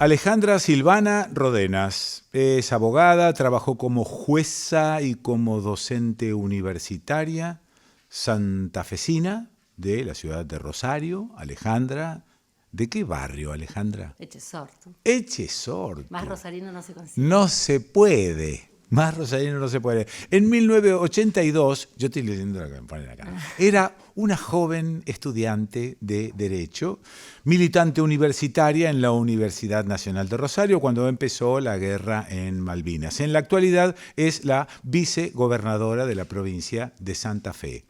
Alejandra Silvana Rodenas es abogada, trabajó como jueza y como docente universitaria santafesina de la ciudad de Rosario. Alejandra, ¿de qué barrio, Alejandra? Echesortu. Echesortu. Más rosarino no se consigue. No se puede. Más rosarino no se puede. En 1982, yo estoy leyendo la que me ponen acá, era una joven estudiante de Derecho, militante universitaria en la Universidad Nacional de Rosario cuando empezó la guerra en Malvinas. En la actualidad es la vicegobernadora de la provincia de Santa Fe.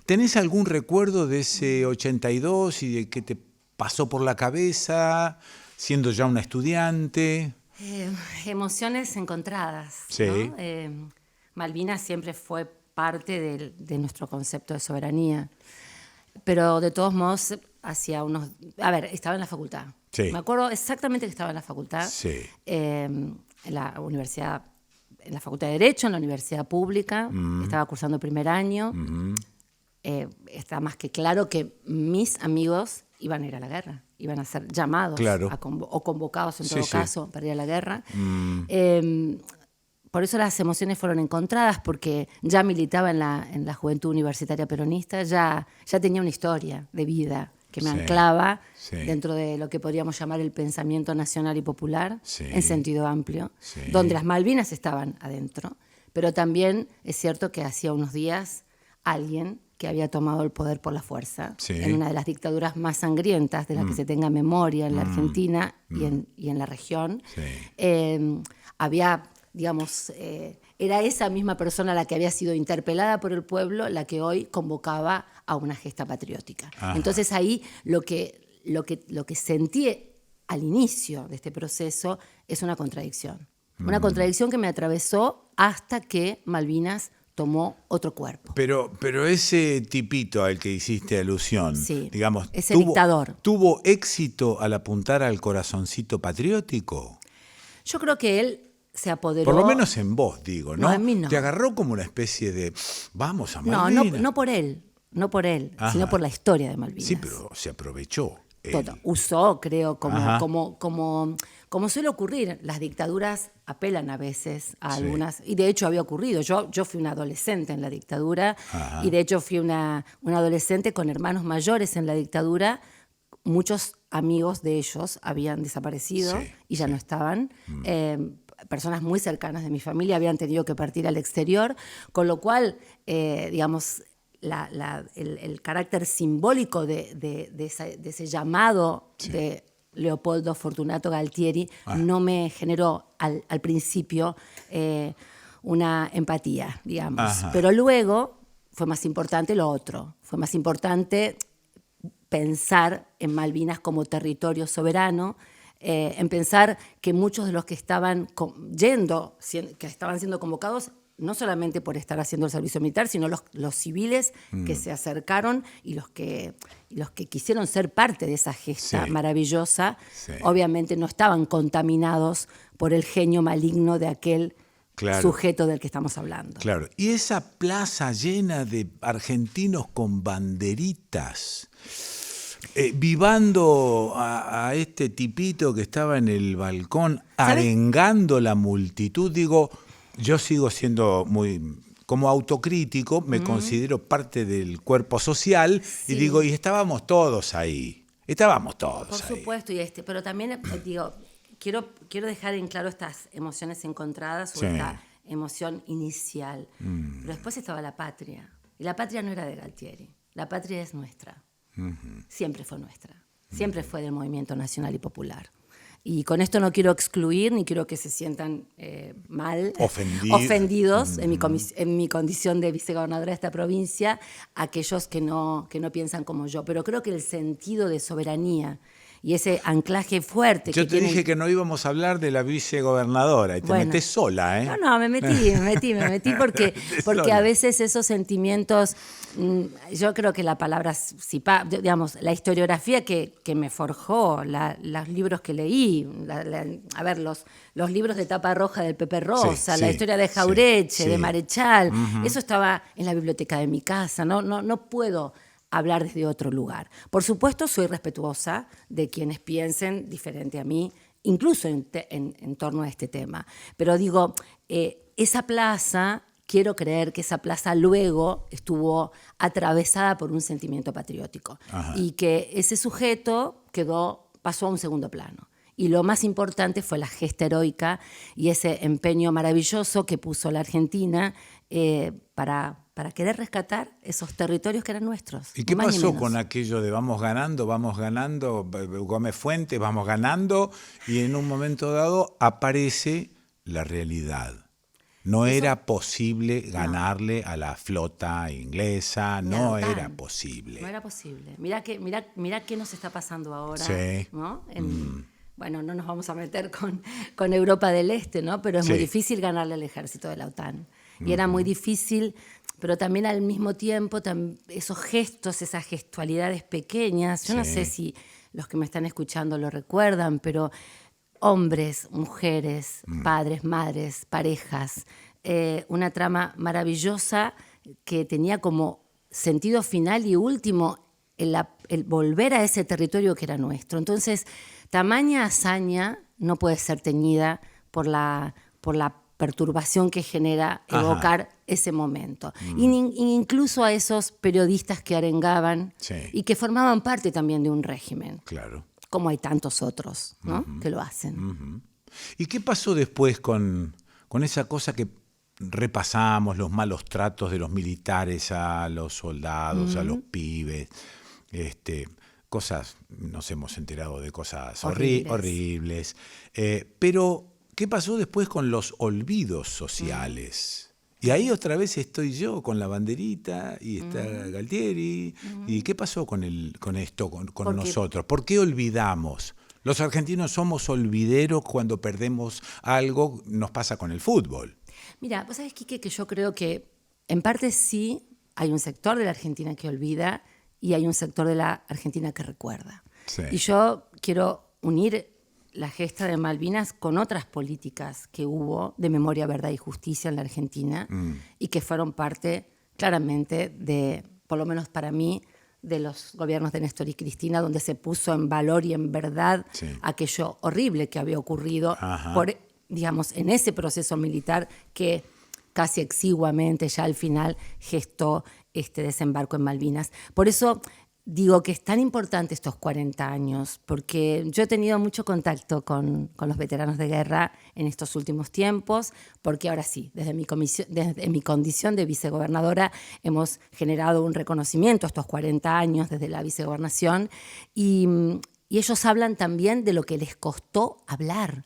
¿Tenés algún recuerdo de ese 82 y de qué te pasó por la cabeza siendo ya una estudiante? Emociones encontradas, Sí. ¿no? Malvinas siempre fue parte de nuestro concepto de soberanía, pero de todos modos, hacia unos... A ver, estaba en la facultad. Sí. Me acuerdo exactamente que estaba en la facultad, Sí. en la universidad, en la facultad de Derecho, en la universidad pública, estaba cursando primer año. Está más que claro que mis amigos iban a ir a la guerra, iban a ser llamados Claro. o convocados en todo Sí. caso para ir a la guerra. Por eso las emociones fueron encontradas, porque ya militaba en la Juventud Universitaria Peronista, ya tenía una historia de vida que me Sí. anclaba Sí. dentro de lo que podríamos llamar el pensamiento nacional y popular, Sí. en sentido amplio, Sí. donde las Malvinas estaban adentro, pero también es cierto que hacía unos días alguien que había tomado el poder por la fuerza, Sí. en una de las dictaduras más sangrientas de las que se tenga memoria en la Argentina y en la región, Sí. había, digamos, era esa misma persona la que había sido interpelada por el pueblo, la que hoy convocaba a una gesta patriótica. Ajá. Entonces ahí lo que sentí al inicio de este proceso es una contradicción. Una contradicción que me atravesó hasta que Malvinas tomó otro cuerpo. Pero ese tipito al que hiciste alusión, Sí, digamos, ese dictador. ¿tuvo éxito al apuntar al corazoncito patriótico? Yo creo que él se apoderó... Por lo menos en vos, digo, ¿no? No, en mí no. Te agarró como una especie de, vamos a No, Malvinas. no por él, Ajá. sino por la historia de Malvinas. Sí, pero se aprovechó. él. Todo. Usó, creo, Ajá. como suele ocurrir. Las dictaduras apelan a veces a Sí. algunas, y de hecho había ocurrido. Yo fui una adolescente en la dictadura, Ajá. y de hecho fui una adolescente con hermanos mayores en la dictadura. Muchos amigos de ellos habían desaparecido Sí, y ya no estaban. Personas muy cercanas de mi familia habían tenido que partir al exterior, con lo cual, digamos, el carácter simbólico de ese llamado Sí. de Leopoldo Fortunato Galtieri no me generó al principio una empatía, digamos. Ajá. Pero luego fue más importante lo otro. Fue más importante pensar en Malvinas como territorio soberano, en pensar que muchos de los que estaban que estaban siendo convocados, no solamente por estar haciendo el servicio militar, sino los civiles que se acercaron y los que quisieron ser parte de esa gesta Sí. maravillosa, Sí. obviamente no estaban contaminados por el genio maligno de aquel Claro. sujeto del que estamos hablando. Claro. Y esa plaza llena de argentinos con banderitas, vivando a este tipito que estaba en el balcón, ¿Sabes? arengando la multitud, digo, yo sigo siendo muy... Como autocrítico, me considero parte del cuerpo social y Sí. digo, y estábamos todos ahí. Estábamos todos Por ahí. supuesto, pero también digo, quiero dejar en claro estas emociones encontradas o Sí. esta emoción inicial. Pero después estaba la patria. Y la patria no era de Galtieri. La patria es nuestra. Siempre fue nuestra. Siempre fue del movimiento nacional y popular. Y con esto no quiero excluir ni quiero que se sientan mal, ofendidos en mi condición de vicegobernadora de esta provincia, aquellos que no piensan como yo. Pero creo que el sentido de soberanía y ese anclaje fuerte Yo que te tiene... dije que no íbamos a hablar de la vicegobernadora y te Bueno. metés sola, ¿eh? No, me metí porque sola. a veces esos sentimientos, yo creo que la palabra, digamos, la historiografía que me forjó, los libros que leí, a ver, los libros de tapa roja del Pepe Rosa, Sí, la sí, historia de Jaureche, sí. de Marechal, eso estaba en la biblioteca de mi casa, no puedo hablar desde otro lugar. Por supuesto, soy respetuosa de quienes piensen diferente a mí incluso en torno a este tema. Pero digo, esa plaza, quiero creer que esa plaza luego estuvo atravesada por un sentimiento patriótico. Ajá. Y que ese sujeto pasó a un segundo plano. Y lo más importante fue la gesta heroica y ese empeño maravilloso que puso la Argentina para querer rescatar esos territorios que eran nuestros. ¿Y qué ni más ni pasó menos. con aquello de vamos ganando, Gómez Fuentes, vamos ganando, y en un momento dado aparece la realidad? No era posible ganarle a la flota inglesa, no era posible. No era posible. Mirá qué nos está pasando ahora. Sí. ¿No? Bueno, no nos vamos a meter con Europa del Este, ¿no? Pero es muy difícil ganarle al ejército de la OTAN. Y era muy difícil, pero también al mismo tiempo esos gestos, esas gestualidades pequeñas, yo no sé si los que me están escuchando lo recuerdan, pero hombres, mujeres, padres, madres, parejas, una trama maravillosa que tenía como sentido final y último el volver a ese territorio que era nuestro. Entonces, tamaña hazaña no puede ser teñida por la perturbación que genera evocar ese momento. Incluso a esos periodistas que arengaban y que formaban parte también de un régimen. Claro. Como hay tantos otros, ¿no? Que lo hacen. ¿Y qué pasó después con esa cosa que repasamos, los malos tratos de los militares a los soldados, a los pibes? Cosas, nos hemos enterado de cosas horribles. Pero, ¿qué pasó después con los olvidos sociales? Y ahí otra vez estoy yo con la banderita y está Galtieri. ¿Y qué pasó con esto, con nosotros? ¿Por qué olvidamos? Los argentinos somos olvideros cuando perdemos algo, nos pasa con el fútbol. Mira, vos sabés, Quique, que yo creo que en parte sí hay un sector de la Argentina que olvida y hay un sector de la Argentina que recuerda. Sí. Y yo quiero unir la gesta de Malvinas con otras políticas que hubo de memoria, verdad y justicia en la Argentina y que fueron parte claramente de, por lo menos para mí, de los gobiernos de Néstor y Cristina, donde se puso en valor y en verdad aquello horrible que había ocurrido en ese proceso militar que casi exiguamente ya al final gestó este desembarco en Malvinas. Por eso digo que es tan importante estos 40 años, porque yo he tenido mucho contacto con los veteranos de guerra en estos últimos tiempos, porque ahora sí, desde mi condición de vicegobernadora hemos generado un reconocimiento a estos 40 años desde la vicegobernación y ellos hablan también de lo que les costó hablar.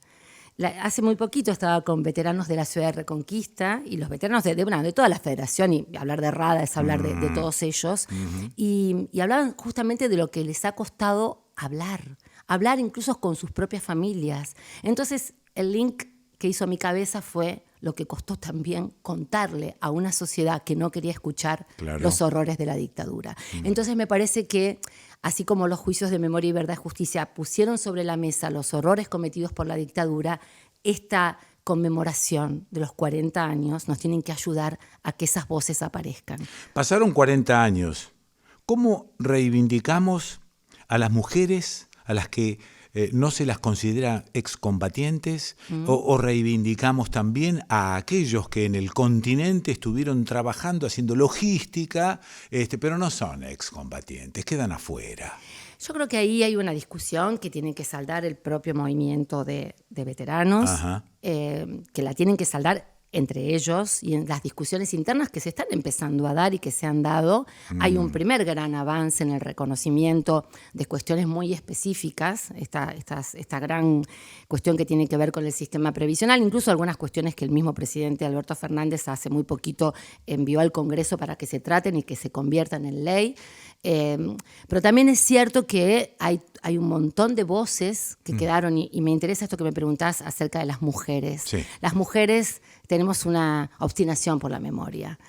Hace muy poquito estaba con veteranos de la ciudad de Reconquista y los veteranos de toda la federación, y hablar de RADA es hablar de todos ellos, y hablaban justamente de lo que les ha costado hablar incluso con sus propias familias. Entonces el link que hizo a mi cabeza fue lo que costó también contarle a una sociedad que no quería escuchar los horrores de la dictadura. Entonces me parece que así como los juicios de memoria y verdad y justicia pusieron sobre la mesa los horrores cometidos por la dictadura, esta conmemoración de los 40 años nos tienen que ayudar a que esas voces aparezcan. Pasaron 40 años. ¿Cómo reivindicamos a las mujeres a las que no se las considera excombatientes? O reivindicamos también a aquellos que en el continente estuvieron trabajando, haciendo logística, pero no son excombatientes, quedan afuera? Yo creo que ahí hay una discusión que tiene que saldar el propio movimiento de veteranos, que la tienen que saldar entre ellos y en las discusiones internas que se están empezando a dar y que se han dado. Hay un primer gran avance en el reconocimiento de cuestiones muy específicas, esta gran cuestión que tiene que ver con el sistema previsional, incluso algunas cuestiones que el mismo presidente Alberto Fernández hace muy poquito envió al Congreso para que se traten y que se conviertan en ley. Pero también es cierto que hay un montón de voces que quedaron, y me interesa esto que me preguntás acerca de las mujeres. Sí. Las mujeres tenemos una obstinación por la memoria.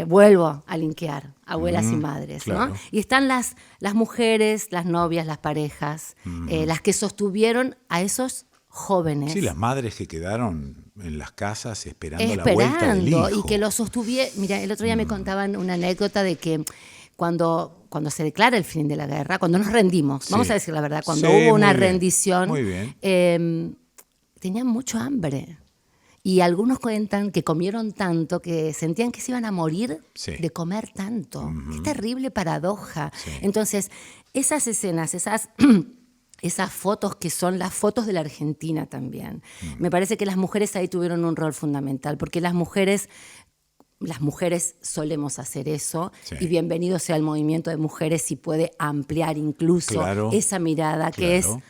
Vuelvo a linkear abuelas y madres, claro. ¿no? Y están las mujeres, las novias, las parejas, las que sostuvieron a esos jóvenes. Sí, las madres que quedaron en las casas esperando la vuelta del hijo. Y que lo sostuvieron. Mira, el otro día me contaban una anécdota de que cuando se declara el fin de la guerra, cuando nos rendimos, Sí. vamos a decir la verdad, cuando Sí, hubo una muy bien, rendición, muy bien. tenían mucho hambre. Y algunos cuentan que comieron tanto que sentían que se iban a morir Sí. de comer tanto. Qué terrible paradoja. Sí. Entonces, esas escenas, esas fotos que son las fotos de la Argentina también, me parece que las mujeres ahí tuvieron un rol fundamental, porque las mujeres solemos hacer eso, Sí. y bienvenido sea el movimiento de mujeres si puede ampliar incluso Claro, esa mirada que es claro.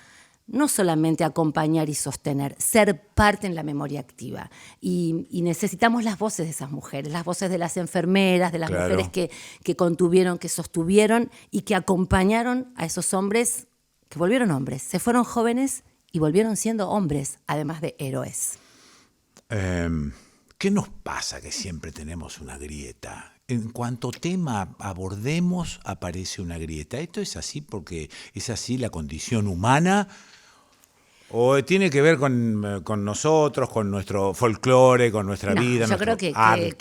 no solamente acompañar y sostener, ser parte en la memoria activa. Y necesitamos las voces de esas mujeres, las voces de las enfermeras, de las Claro. mujeres que contuvieron, que sostuvieron y que acompañaron a esos hombres que volvieron hombres. Se fueron jóvenes y volvieron siendo hombres, además de héroes. ¿Qué nos pasa que siempre tenemos una grieta? En cuanto tema abordemos, aparece una grieta. ¿Esto es así porque es así la condición humana? ¿O tiene que ver con nosotros, con nuestro folclore, con nuestra No, vida, yo nuestro creo arte?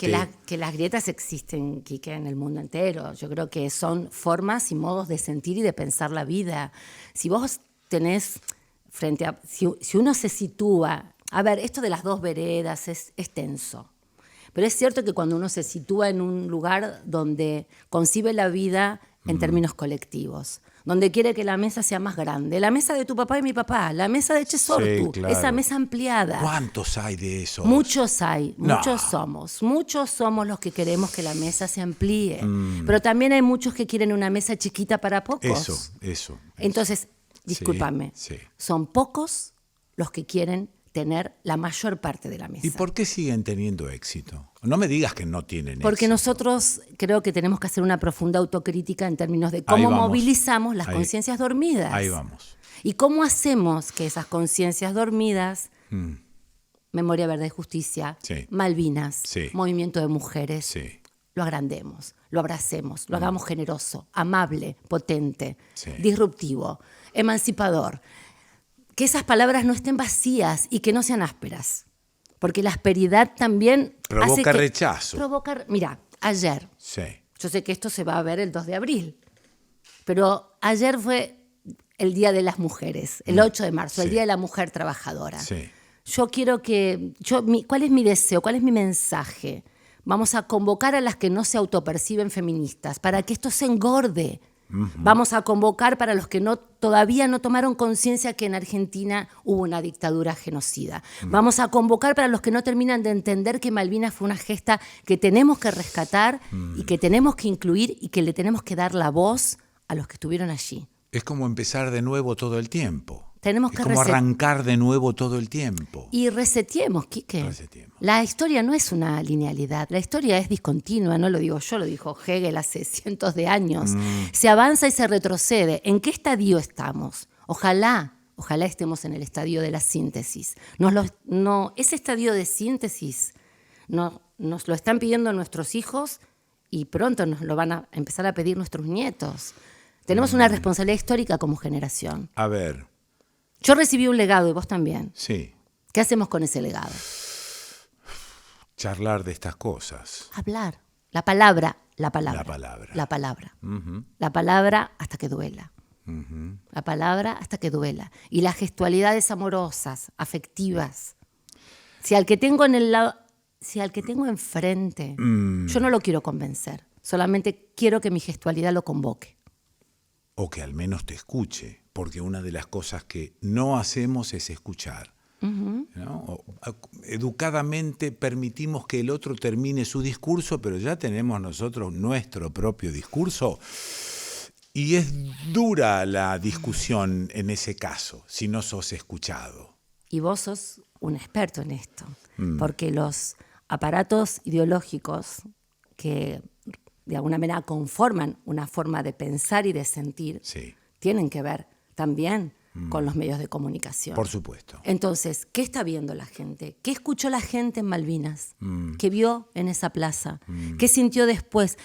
que las grietas existen, Quique, en el mundo entero. Yo creo que son formas y modos de sentir y de pensar la vida. Si vos tenés frente a... Si uno se sitúa... A ver, esto de las dos veredas es tenso. Pero es cierto que cuando uno se sitúa en un lugar donde concibe la vida en términos colectivos, donde quiere que la mesa sea más grande, la mesa de tu papá y mi papá, la mesa de Chesortu, Sí, claro. esa mesa ampliada. ¿Cuántos hay de esos? Muchos hay, No. muchos somos los que queremos que la mesa se amplíe, pero también hay muchos que quieren una mesa chiquita para pocos. Eso. Entonces, discúlpame, Sí. son pocos los que quieren tener la mayor parte de la mesa. ¿Y por qué siguen teniendo éxito? No me digas que no tienen Porque éxito. nosotros creo que tenemos que hacer una profunda autocrítica en términos de Ahí cómo vamos. movilizamos las Ahí. conciencias dormidas. Ahí vamos. Y cómo hacemos que esas conciencias dormidas, Memoria Verde y Justicia, Sí. Malvinas, Sí. Movimiento de Mujeres, Sí. lo agrandemos, lo abracemos, lo hagamos generoso, amable, potente, Sí. disruptivo, emancipador. Que esas palabras no estén vacías y que no sean ásperas. Porque la asperidad también Provoca hace que... rechazo. Mira, ayer, Sí. yo sé que esto se va a ver el 2 de abril, pero ayer fue el Día de las Mujeres, el 8 de marzo, el Sí. Día de la Mujer Trabajadora. Sí. Yo quiero que... ¿Cuál es mi deseo? ¿Cuál es mi mensaje? Vamos a convocar a las que no se autoperciben feministas para que esto se engorde. Vamos a convocar para los que todavía no tomaron conciencia que en Argentina hubo una dictadura genocida. Vamos a convocar para los que no terminan de entender que Malvinas fue una gesta que tenemos que rescatar y que tenemos que incluir y que le tenemos que dar la voz a los que estuvieron allí. Es como empezar de nuevo todo el tiempo. Tenemos es que como arrancar de nuevo todo el tiempo. Y reseteemos, Quique. Reseteemos. La historia no es una linealidad, la historia es discontinua, no lo digo yo, lo dijo Hegel hace cientos de años. Se avanza y se retrocede. ¿En qué estadio estamos? Ojalá estemos en el estadio de la síntesis. Ese estadio de síntesis nos lo están pidiendo nuestros hijos y pronto nos lo van a empezar a pedir nuestros nietos. Tenemos una responsabilidad histórica como generación. A ver, Yo recibí un legado y vos también. sí, ¿Qué hacemos con ese legado? charlar de estas cosas. Hablar. La palabra. La palabra. La palabra. La palabra hasta que duela. La palabra hasta que duela. Y las gestualidades amorosas, afectivas. Si al que tengo enfrente, yo no lo quiero convencer. Solamente quiero que mi gestualidad lo convoque. O que al menos te escuche, porque una de las cosas que no hacemos es escuchar. ¿No? Educadamente permitimos que el otro termine su discurso, pero ya tenemos nosotros nuestro propio discurso. Y es dura la discusión en ese caso, si no sos escuchado. Y vos sos un experto en esto, porque los aparatos ideológicos que de alguna manera conforman una forma de pensar y de sentir, Sí, tienen que ver también con los medios de comunicación. por supuesto. Entonces, ¿qué está viendo la gente? ¿Qué escuchó la gente en Malvinas? ¿Qué vio en esa plaza? ¿Qué sintió después?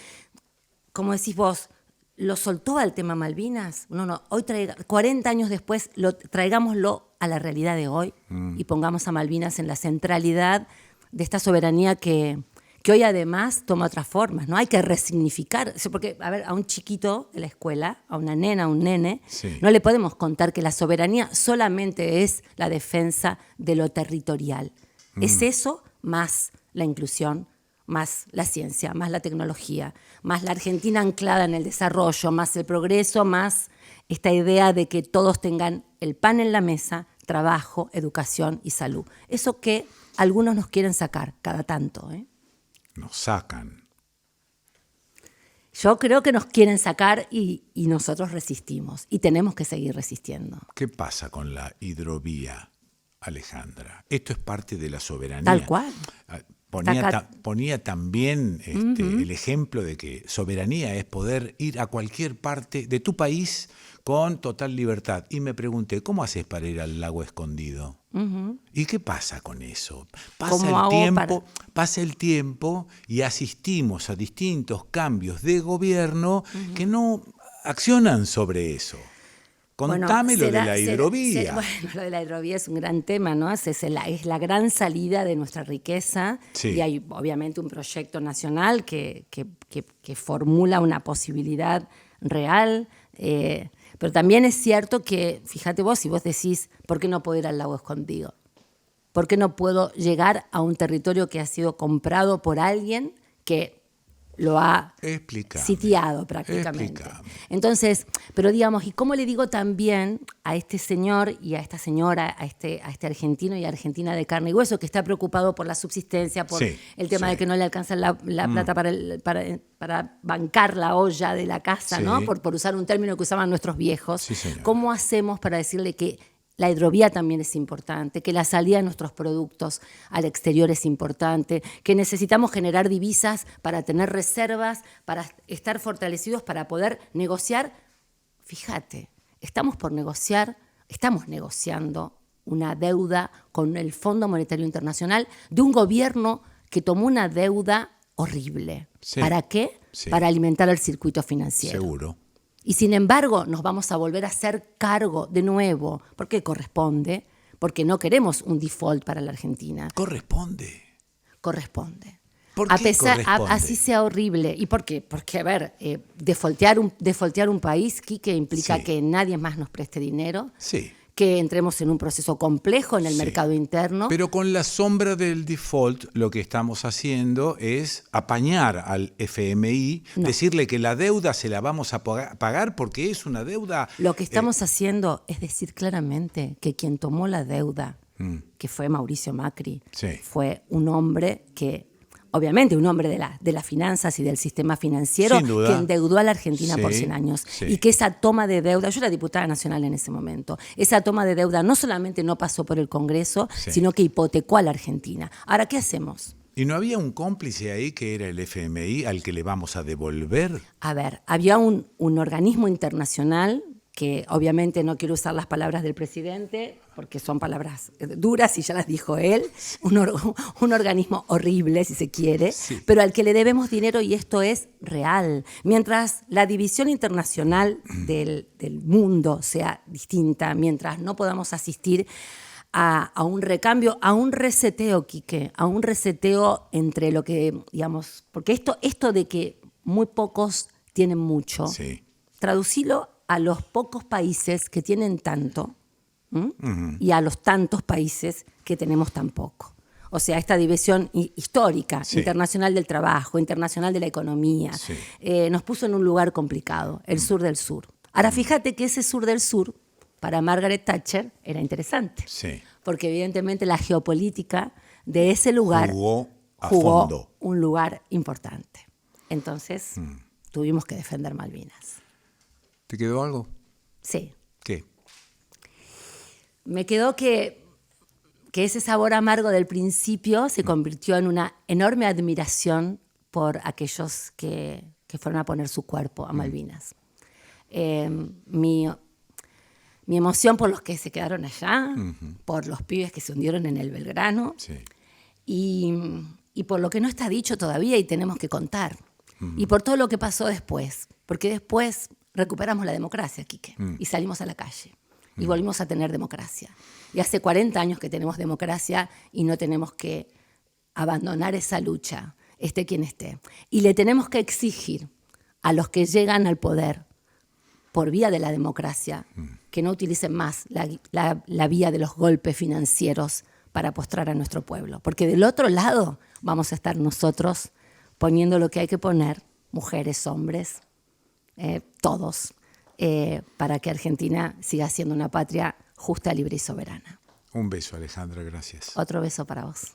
Como decís vos, ¿lo soltó al tema Malvinas? No, hoy 40 años después, traigámoslo a la realidad de hoy y pongamos a Malvinas en la centralidad de esta soberanía que que hoy además toma otras formas, ¿no? Hay que resignificar, porque, a ver, a un chiquito de la escuela, a una nena, a un nene, Sí. no le podemos contar que la soberanía solamente es la defensa de lo territorial. Es eso más la inclusión, más la ciencia, más la tecnología, más la Argentina anclada en el desarrollo, más el progreso, más esta idea de que todos tengan el pan en la mesa, trabajo, educación y salud. Eso que algunos nos quieren sacar cada tanto, ¿eh? Nos sacan. Yo creo que nos quieren sacar y nosotros resistimos y tenemos que seguir resistiendo. ¿Qué pasa con la hidrovía, Alejandra? Esto es parte de la soberanía. Tal cual. Ponía también el ejemplo de que soberanía es poder ir a cualquier parte de tu país con total libertad. Y me pregunté, ¿cómo haces para ir al lago escondido? ¿Y qué pasa con eso? Pasa el tiempo y asistimos a distintos cambios de gobierno que no accionan sobre eso. Contame lo de la hidrovía. Bueno, lo de la hidrovía es un gran tema, ¿no? Es la gran salida de nuestra riqueza. Sí. Y hay obviamente un proyecto nacional que formula una posibilidad real. Pero también es cierto que, fíjate vos, si vos decís, ¿por qué no puedo ir al lago escondido? ¿Por qué no puedo llegar a un territorio que ha sido comprado por alguien que lo ha sitiado prácticamente? Entonces, pero digamos, ¿y cómo le digo también a este señor y a esta señora, a este argentino y argentina de carne y hueso que está preocupado por la subsistencia, por el tema de que no le alcanza la plata para bancar la olla de la casa, ¿no? Por usar un término que usaban nuestros viejos? Sí, señora. ¿Cómo hacemos para decirle que la hidrovía también es importante, que la salida de nuestros productos al exterior es importante, que necesitamos generar divisas para tener reservas, para estar fortalecidos, para poder negociar? Fíjate, estamos negociando una deuda con el Fondo Monetario Internacional de un gobierno que tomó una deuda horrible. Sí. ¿Para qué? Sí. Para alimentar el circuito financiero. Seguro. Y sin embargo, nos vamos a volver a hacer cargo de nuevo, porque corresponde, porque no queremos un default para la Argentina. Corresponde. Corresponde. ¿Por qué corresponde? Así sea horrible. ¿Y por qué? Porque, a ver, defaultear un país, Quique, implica que nadie más nos preste dinero. Sí. Que entremos en un proceso complejo en el mercado interno. Pero con la sombra del default, lo que estamos haciendo es apañar al FMI, decirle que la deuda se la vamos a pagar porque es una deuda. Lo que estamos haciendo es decir claramente que quien tomó la deuda, que fue Mauricio Macri, fue un hombre que, obviamente, un hombre de las finanzas y del sistema financiero, que endeudó a la Argentina por 100 años. Y que esa toma de deuda, yo era diputada nacional en ese momento, esa toma de deuda no solamente no pasó por el Congreso, sino que hipotecó a la Argentina. Ahora, ¿qué hacemos? ¿Y no había un cómplice ahí que era el FMI al que le vamos a devolver? A ver, había un organismo internacional que obviamente no quiero usar las palabras del presidente porque son palabras duras y ya las dijo él, un organismo horrible si se quiere, pero al que le debemos dinero y esto es real. Mientras la división internacional del mundo sea distinta, mientras no podamos asistir a un recambio, a un reseteo, Quique, a un reseteo entre lo que, digamos, porque esto de que muy pocos tienen mucho, traducilo a los pocos países que tienen tanto y a los tantos países que tenemos tan poco. O sea, esta división histórica, internacional del trabajo, internacional de la economía, nos puso en un lugar complicado, el sur del sur. Ahora, fíjate que ese sur del sur, para Margaret Thatcher, era interesante. Porque evidentemente la geopolítica de ese lugar jugó un lugar importante. Entonces, tuvimos que defender Malvinas. ¿Te quedó algo? Sí. ¿Qué? Me quedó que ese sabor amargo del principio se convirtió en una enorme admiración por aquellos que fueron a poner su cuerpo a Malvinas. Mi emoción por los que se quedaron allá, por los pibes que se hundieron en el Belgrano, y por lo que no está dicho todavía y tenemos que contar. Y por todo lo que pasó después. Porque después recuperamos la democracia, Quique, y salimos a la calle. Y volvimos a tener democracia. Y hace 40 años que tenemos democracia y no tenemos que abandonar esa lucha esté quien esté. Y le tenemos que exigir a los que llegan al poder por vía de la democracia que no utilicen más la vía de los golpes financieros para postrar a nuestro pueblo. Porque del otro lado vamos a estar nosotros poniendo lo que hay que poner, mujeres, hombres, todos, para que Argentina siga siendo una patria justa, libre y soberana. Un beso, Alejandra, gracias. Otro beso para vos.